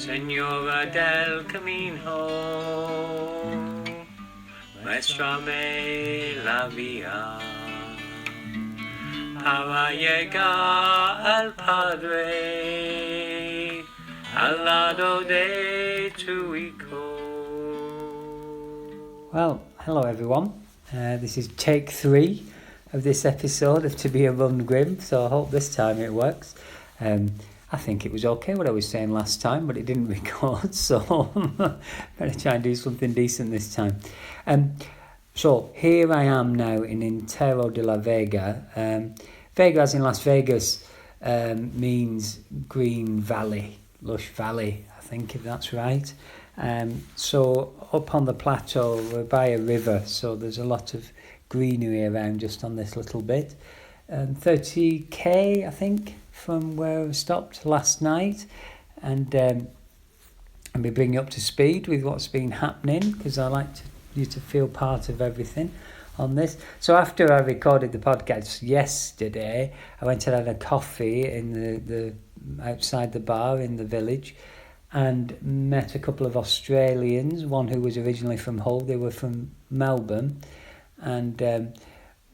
Señora del camino, muéstrame la vía para llegar al Padre, al lado de tu Hijo. Well, hello everyone. This is take 3 of this episode of To Be a Run Grim, so I hope this time it works. I think it was okay what I was saying last time, but it didn't record, so better try and do something decent this time. So here I am now in Itero de la Vega. Vega, as in Las Vegas, means green valley, lush valley, I think, if that's right. So up on the plateau, we're by a river, so there's a lot of greenery around just on this little bit. 30k, I think, from where I stopped last night, and we bring you up to speed with what's been happening, because I like you to feel part of everything on this. So after I recorded the podcast yesterday, I went and had a coffee in the outside the bar in the village, and met a couple of Australians, one who was originally from Hull. They were from Melbourne, and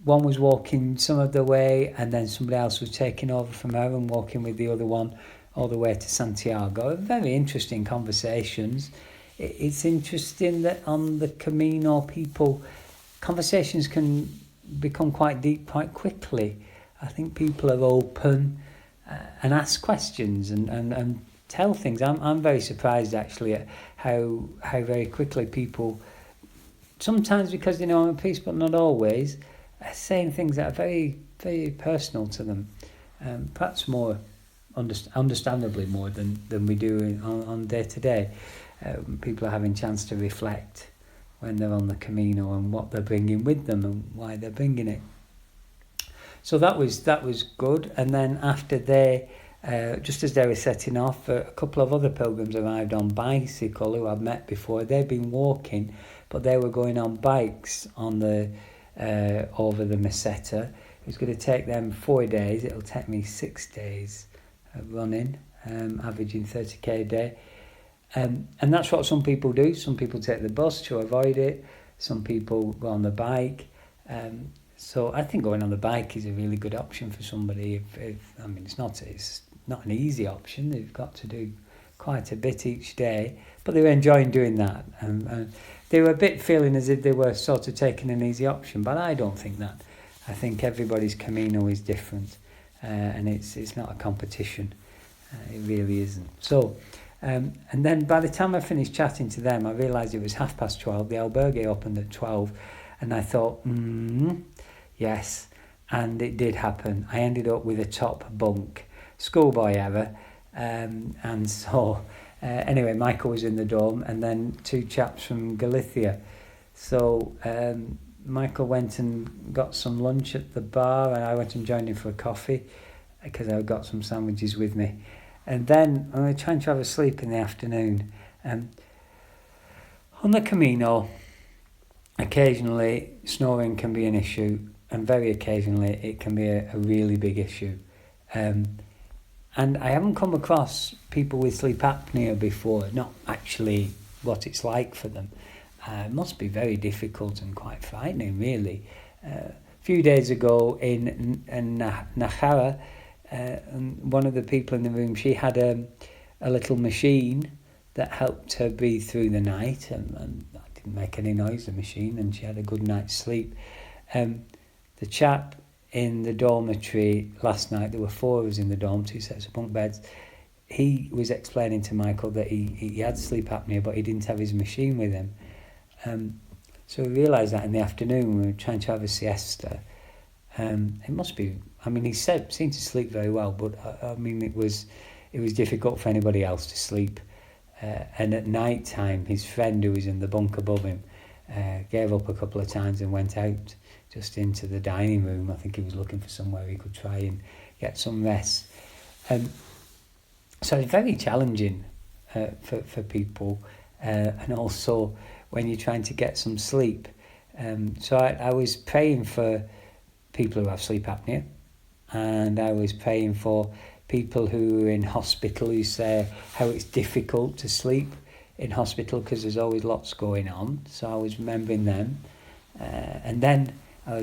one was walking some of the way, and then somebody else was taking over from her and walking with the other one all the way to Santiago. Very interesting conversations. It's interesting that on the Camino, conversations can become quite deep quite quickly. I think people are open and ask questions and tell things. I'm very surprised actually at how very quickly people, sometimes because they know I'm a priest, but not always, are saying things that are very, very personal to them. Perhaps more, understandably more than we do on day to day. People are having a chance to reflect when they're on the Camino and what they're bringing with them and why they're bringing it. So that was good. And then after just as they were setting off, a couple of other pilgrims arrived on bicycle who I've met before. They'd been walking, but they were going on bikes on the over the Meseta. It was going to take them 4 days. It'll take me 6 days running, averaging 30k a day. And that's what some people do. Some people take the bus to avoid it. Some people go on the bike. So I think going on the bike is a really good option for somebody. It's not an easy option. They've got to do quite a bit each day, but they were enjoying doing that. They were a bit feeling as if they were sort of taking an easy option, but I don't think that. I think everybody's Camino is different, and it's not a competition. It really isn't. So, and then by the time I finished chatting to them, I realised it was 12:30. The albergue opened at 12, and I thought, yes, and it did happen. I ended up with a top bunk, schoolboy error, and so anyway, Michael was in the dorm, and then 2 chaps from Galicia. So Michael went and got some lunch at the bar, and I went and joined him for a coffee because I got some sandwiches with me. And then I was trying to have a sleep in the afternoon. On the Camino, occasionally snoring can be an issue, and very occasionally it can be a really big issue. And I haven't come across people with sleep apnea before, not actually what it's like for them. It must be very difficult and quite frightening, really. A few days ago in Najara, one of the people in the room, she had a little machine that helped her breathe through the night, and that didn't make any noise, the machine, and she had a good night's sleep. The chap in the dormitory last night, there were 4 of us in the dorm, 2 sets of bunk beds. He was explaining to Michael that he had sleep apnea, but he didn't have his machine with him. So we realised that in the afternoon when we were trying to have a siesta. It must be, he seemed to sleep very well, but it was difficult for anybody else to sleep. And at night time, his friend who was in the bunk above him gave up a couple of times and went out just into the dining room. I think he was looking for somewhere he could try and get some rest. So it's very challenging for people, and also when you're trying to get some sleep. So I was praying for people who have sleep apnea, and I was praying for people who are in hospital who say how it's difficult to sleep in hospital because there's always lots going on. So I was remembering them. And then I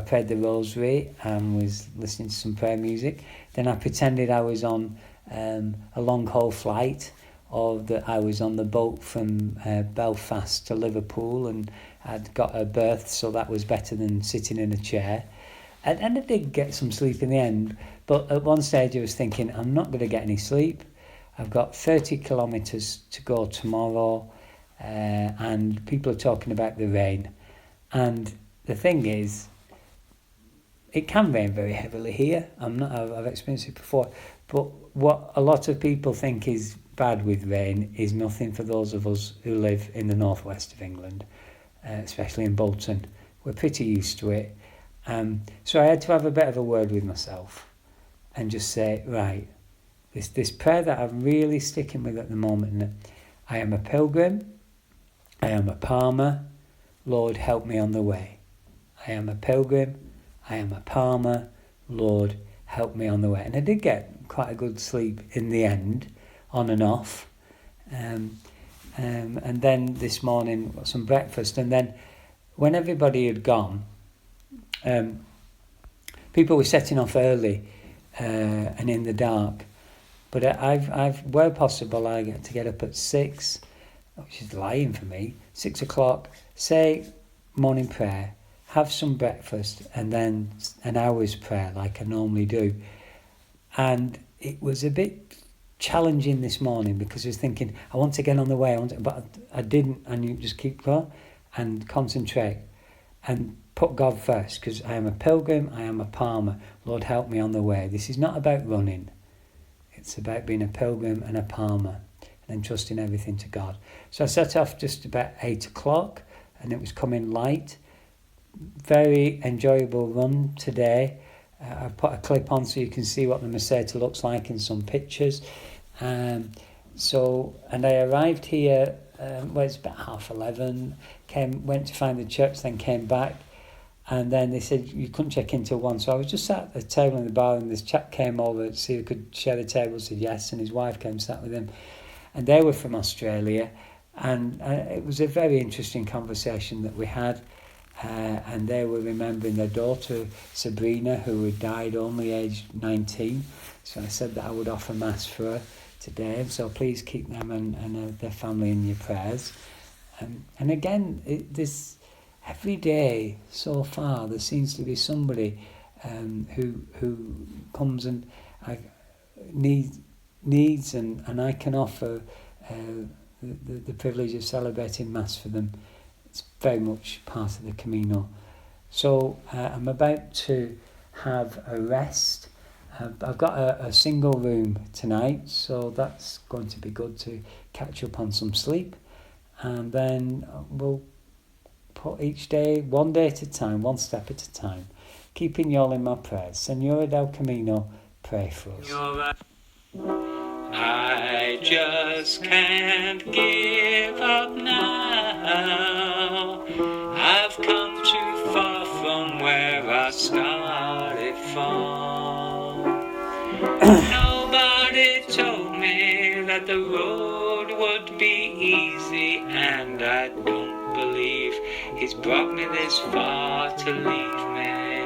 prayed the rosary and was listening to some prayer music. Then I pretended I was on a long haul flight, or that I was on the boat from Belfast to Liverpool, and I'd got a berth, so that was better than sitting in a chair. And I did get some sleep in the end, but at one stage I was thinking, I'm not going to get any sleep. I've got 30 kilometres to go tomorrow, and people are talking about the rain. And the thing is, it can rain very heavily here. I've experienced it before. But what a lot of people think is bad with rain is nothing for those of us who live in the northwest of England, especially in Bolton. We're pretty used to it. So I had to have a bit of a word with myself and just say, right, this prayer that I'm really sticking with at the moment, I am a pilgrim, I am a palmer, Lord, help me on the way. I am a pilgrim, I am a palmer, Lord, help me on the way. And I did get quite a good sleep in the end, on and off. And then this morning, got some breakfast. And then when everybody had gone, people were setting off early and in the dark. But I've where possible, I get to get up at 6, which is lying for me, 6 o'clock, say morning prayer, have some breakfast, and then an hour's prayer like I normally do. And it was a bit challenging this morning because I was thinking, I want to get on the way, but I didn't, and you just keep going and concentrate and put God first, because I am a pilgrim, I am a palmer, Lord, help me on the way. This is not about running. It's about being a pilgrim and a palmer and entrusting everything to God. So I set off just about 8 o'clock, and it was coming light. Very enjoyable run today. I put a clip on so you can see what the Meseta looks like in some pictures. And I arrived here, it's about 11:30, went to find the church, then came back. And then they said you couldn't check in till 1. So I was just sat at the table in the bar, and this chap came over to see who could share the table, said yes, and his wife came, sat with him. And they were from Australia. And it was a very interesting conversation that we had. And they were remembering their daughter, Sabrina, who had died only aged 19. So I said that I would offer Mass for her today. So please keep them and their family in your prayers. And again, this... every day so far, there seems to be somebody who comes and needs, and I can offer the privilege of celebrating Mass for them. It's very much part of the camino. So I'm about to have a rest. I've got a single room tonight, so that's going to be good to catch up on some sleep, and then we'll put each day, one day at a time, one step at a time, keeping you all in my prayers. Senora del Camino, pray for us. I just can't give up now. I've come too far from where I started from. Nobody told me that the road would be easy, and I don't believe he's brought me this far to leave me.